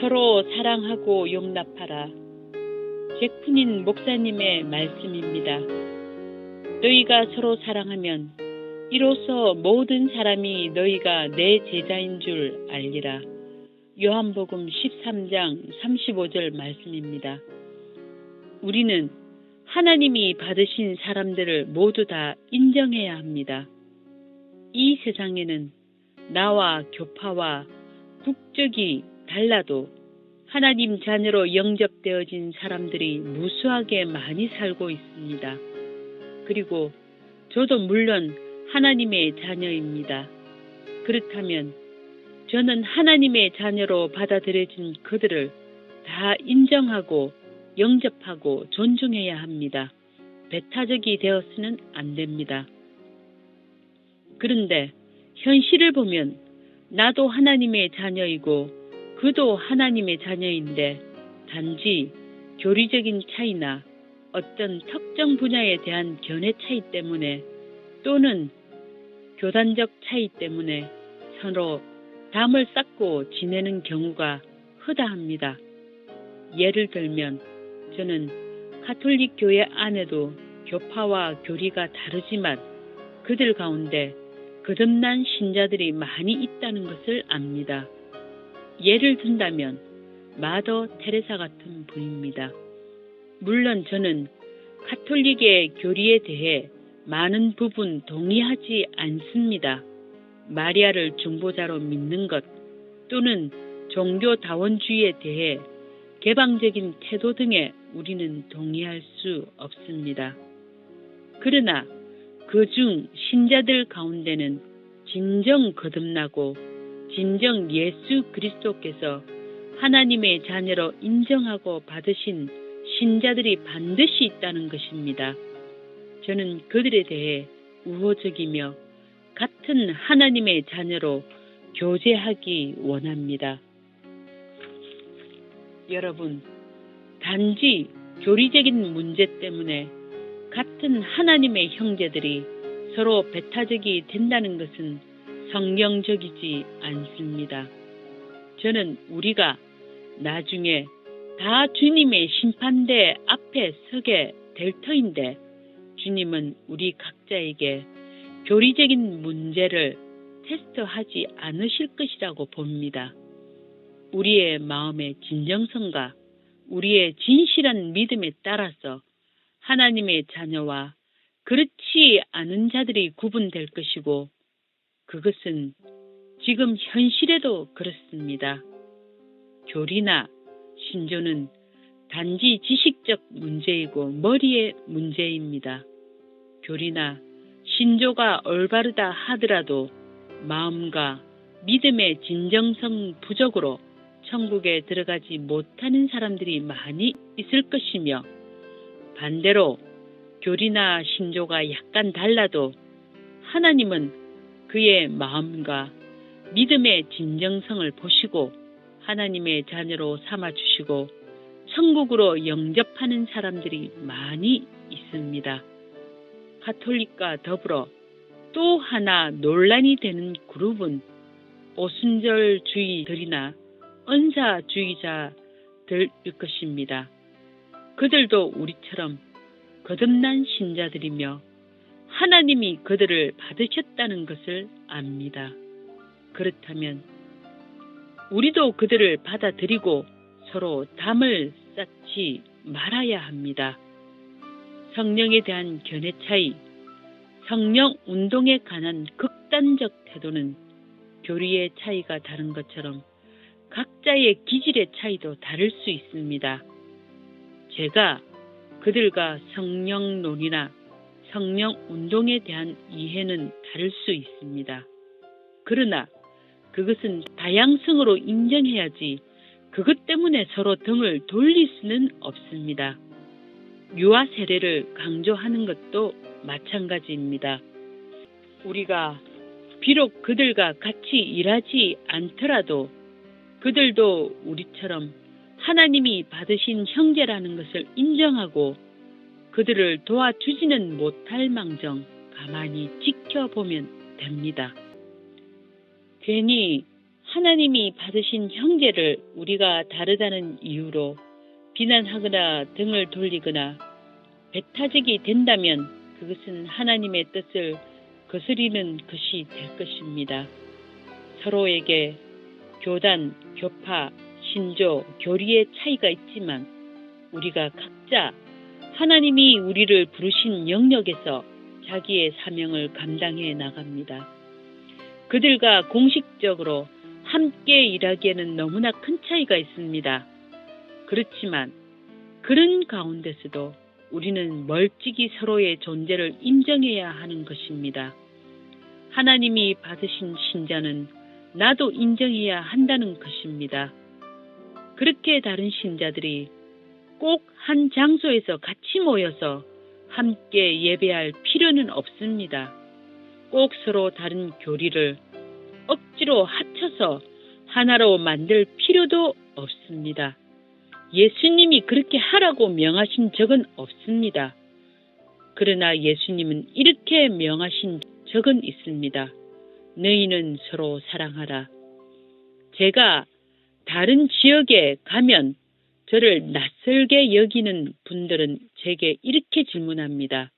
서로 사랑하고 용납하라. 잭푼인 목사님의 말씀입니다. 너희가 서로 사랑하면 이로써 모든 사람이 너희가 내 제자인 줄 알리라. 요한복음 13장 35절 말씀입니다. 우리는 하나님이 받으신 사람들을 모두 다 인정해야 합니다. 이 세상에는 나와 교파와 국적이 달라도 하나님 자녀로 영접되어진 사람들이 무수하게 많이 살고 있습니다. 그리고 저도 물론 하나님의 자녀입니다. 그렇다면 저는 하나님의 자녀로 받아들여진 그들을 다 인정하고 영접하고 존중해야 합니다. 배타적이 되어서는 안 됩니다. 그런데 현실을 보면 나도 하나님의 자녀이고 그도 하나님의 자녀인데 단지 교리적인 차이나 어떤 특정 분야에 대한 견해 차이 때문에 또는 교단적 차이 때문에 서로 담을 쌓고 지내는 경우가 허다합니다. 예를 들면 저는 가톨릭 교회 안에도 교파와 교리가 다르지만 그들 가운데 거듭난 신자들이 많이 있다는 것을 압니다. 예를 든다면 마더 테레사 같은 분입니다. 물론 저는 가톨릭의 교리에 대해 많은 부분 동의하지 않습니다. 마리아를 중보자로 믿는 것 또는 종교다원주의에 대해 개방적인 태도 등에 우리는 동의할 수 없습니다. 그러나 그중 신자들 가운데는 진정 거듭나고 진정 예수 그리스도께서 하나님의 자녀로 인정하고 받으신 신자들이 반드시 있다는 것입니다. 저는 그들에 대해 우호적이며 같은 하나님의 자녀로 교제하기 원합니다. 여러분, 단지 교리적인 문제 때문에 같은 하나님의 형제들이 서로 배타적이 된다는 것은 성경적이지 않습니다. 저는 우리가 나중에 다 주님의 심판대 앞에 서게 될 터인데 주님은 우리 각자에게 교리적인 문제를 테스트하지 않으실 것이라고 봅니다. 우리의 마음의 진정성과 우리의 진실한 믿음에 따라서 하나님의 자녀와 그렇지 않은 자들이 구분될 것이고 그것은 지금 현실에도 그렇습니다. 교리나 신조는 단지 지식적 문제이고 머리의 문제입니다. 교리나 신조가 올바르다 하더라도 마음과 믿음의 진정성 부족으로 천국에 들어가지 못하는 사람들이 많이 있을 것이며 반대로 교리나 신조가 약간 달라도 하나님은 그의 마음과 믿음의 진정성을 보시고 하나님의 자녀로 삼아주시고 천국으로 영접하는 사람들이 많이 있습니다. 가톨릭과 더불어 또 하나 논란이 되는 그룹은 오순절주의들이나 은사주의자들일 것입니다. 그들도 우리처럼 거듭난 신자들이며 하나님이 그들을 받으셨다는 것을 압니다. 그렇다면 우리도 그들을 받아들이고 서로 담을 쌓지 말아야 합니다. 성령에 대한 견해 차이, 성령 운동에 관한 극단적 태도는 교리의 차이가 다른 것처럼 각자의 기질의 차이도 다를 수 있습니다. 제가 그들과 성령론이나 성령 운동에 대한 이해는 다를 수 있습니다. 그러나 그것은 다양성으로 인정해야지 그것 때문에 서로 등을 돌릴 수는 없습니다. 유아 세례를 강조하는 것도 마찬가지입니다. 우리가 비록 그들과 같이 일하지 않더라도 그들도 우리처럼 하나님이 받으신 형제라는 것을 인정하고 그들을 도와주지는 못할 망정 가만히 지켜보면 됩니다. 괜히 하나님이 받으신 형제를 우리가 다르다는 이유로 비난하거나 등을 돌리거나 배타적이 된다면 그것은 하나님의 뜻을 거스리는 것이 될 것입니다. 서로에게 교단, 교파, 신조, 교리의 차이가 있지만 우리가 각자 하나님이 우리를 부르신 영역에서 자기의 사명을 감당해 나갑니다. 그들과 공식적으로 함께 일하기에는 너무나 큰 차이가 있습니다. 그렇지만 그런 가운데서도 우리는 멀찍이 서로의 존재를 인정해야 하는 것입니다. 하나님이 받으신 신자는 나도 인정해야 한다는 것입니다. 그렇게 다른 신자들이 꼭 한 장소에서 같이 모여서 함께 예배할 필요는 없습니다. 꼭 서로 다른 교리를 억지로 합쳐서 하나로 만들 필요도 없습니다. 예수님이 그렇게 하라고 명하신 적은 없습니다. 그러나 예수님은 이렇게 명하신 적은 있습니다. 너희는 서로 사랑하라. 제가 다른 지역에 가면 저를 낯설게 여기는 분들은 제게 이렇게 질문합니다.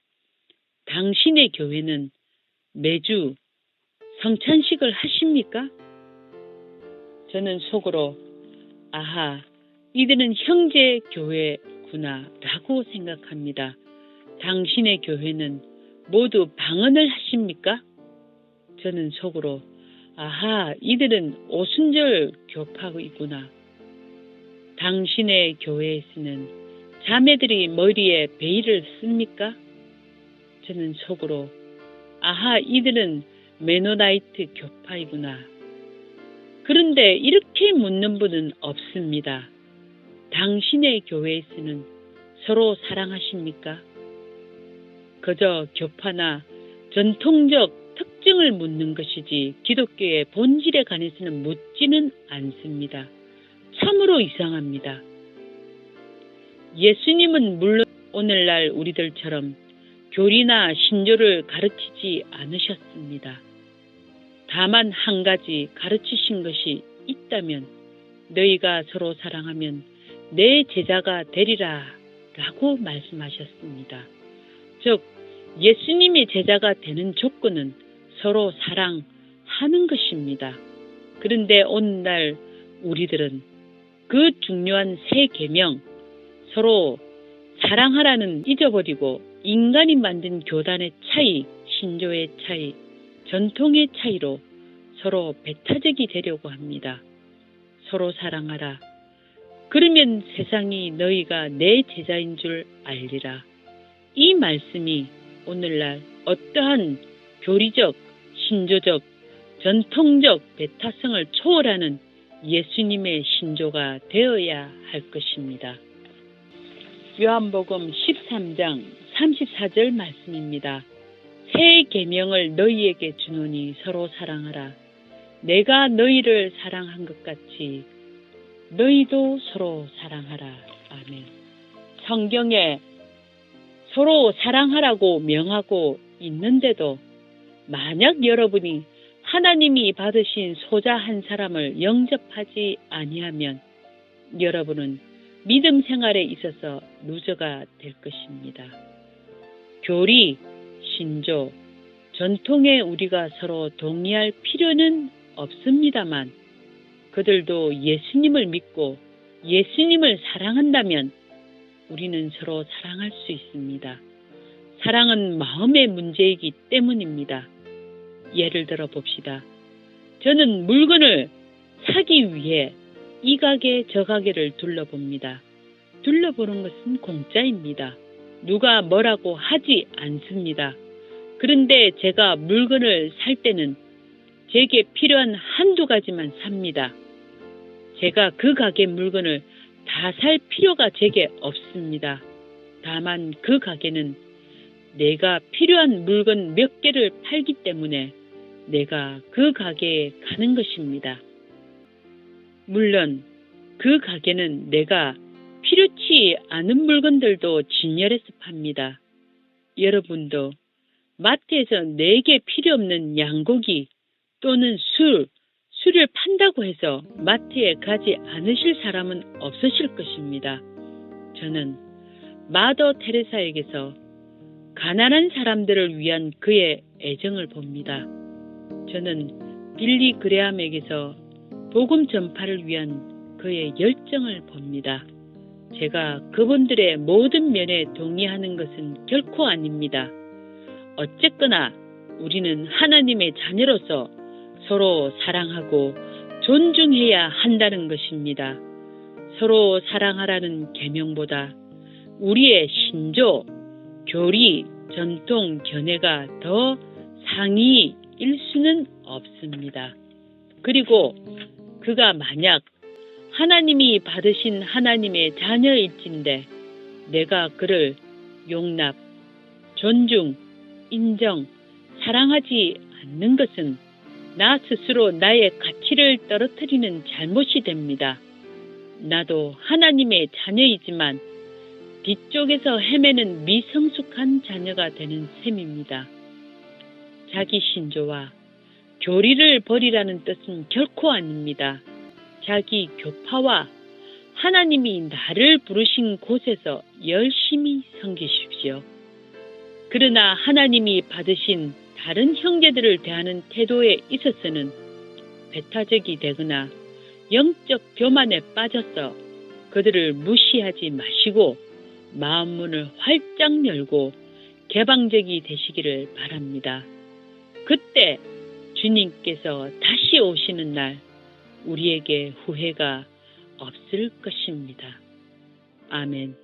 당신의 교회는 매주 성찬식을 하십니까? 저는 속으로 아하, 이들은 형제 교회구나 라고 생각합니다. 당신의 교회는 모두 방언을 하십니까? 저는 속으로 아하, 이들은 오순절 교파이구나. 당신의 교회에서는 자매들이 머리에 베일을 씁니까? 저는 속으로 아하, 이들은 메노나이트 교파이구나. 그런데 이렇게 묻는 분은 없습니다. 당신의 교회에서는 서로 사랑하십니까? 그저 교파나 전통적 특징을 묻는 것이지 기독교의 본질에 관해서는 묻지는 않습니다. 참으로 이상합니다. 예수님은 물론 오늘날 우리들처럼 교리나 신조를 가르치지 않으셨습니다. 다만 한 가지 가르치신 것이 있다면 너희가 서로 사랑하면 내 제자가 되리라 라고 말씀하셨습니다. 즉 예수님의 제자가 되는 조건은 서로 사랑하는 것입니다. 그런데 오늘날 우리들은 그 중요한 세 계명 서로 사랑하라는 잊어버리고 인간이 만든 교단의 차이, 신조의 차이, 전통의 차이로 서로 배타적이 되려고 합니다. 서로 사랑하라. 그러면 세상이 너희가 내 제자인 줄 알리라. 이 말씀이 오늘날 어떠한 교리적, 신조적, 전통적 배타성을 초월하는 예수님의 신조가 되어야 할 것입니다. 요한복음 13장 34절 말씀입니다. 새 계명을 너희에게 주노니 서로 사랑하라. 내가 너희를 사랑한 것 같이 너희도 서로 사랑하라. 아멘. 성경에 서로 사랑하라고 명하고 있는데도 만약 여러분이 하나님이 받으신 소자 한 사람을 영접하지 아니하면 여러분은 믿음 생활에 있어서 루저가 될 것입니다. 교리, 신조, 전통에 우리가 서로 동의할 필요는 없습니다만 그들도 예수님을 믿고 예수님을 사랑한다면 우리는 서로 사랑할 수 있습니다. 사랑은 마음의 문제이기 때문입니다. 예를 들어 봅시다. 저는 물건을 사기 위해 이 가게 저 가게를 둘러봅니다. 둘러보는 것은 공짜입니다. 누가 뭐라고 하지 않습니다. 그런데 제가 물건을 살 때는 제게 필요한 한두 가지만 삽니다. 제가 그 가게 물건을 다 살 필요가 제게 없습니다. 다만 그 가게는 내가 필요한 물건 몇 개를 팔기 때문에 내가 그 가게에 가는 것입니다. 물론 그 가게는 내가 필요치 않은 물건들도 진열해서 팝니다. 여러분도 마트에서 내게 필요 없는 양고기 또는 술, 술을 판다고 해서 마트에 가지 않으실 사람은 없으실 것입니다. 저는 마더 테레사에게서 가난한 사람들을 위한 그의 애정을 봅니다. 저는 빌리 그레함에게서 복음 전파를 위한 그의 열정을 봅니다. 제가 그분들의 모든 면에 동의하는 것은 결코 아닙니다. 어쨌거나 우리는 하나님의 자녀로서 서로 사랑하고 존중해야 한다는 것입니다. 서로 사랑하라는 계명보다 우리의 신조, 교리, 전통, 견해가 더 상위일 수는 없습니다. 그리고 그가 만약 하나님이 받으신 하나님의 자녀일진데 내가 그를 용납, 존중, 인정, 사랑하지 않는 것은 나 스스로 나의 가치를 떨어뜨리는 잘못이 됩니다. 나도 하나님의 자녀이지만 뒤쪽에서 헤매는 미성숙한 자녀가 되는 셈입니다. 자기 신조와 교리를 버리라는 뜻은 결코 아닙니다. 자기 교파와 하나님이 나를 부르신 곳에서 열심히 섬기십시오. 그러나 하나님이 받으신 다른 형제들을 대하는 태도에 있어서는 배타적이 되거나 영적 교만에 빠져서 그들을 무시하지 마시고 마음문을 활짝 열고 개방적이 되시기를 바랍니다. 그때 주님께서 다시 오시는 날 우리에게 후회가 없을 것입니다. 아멘.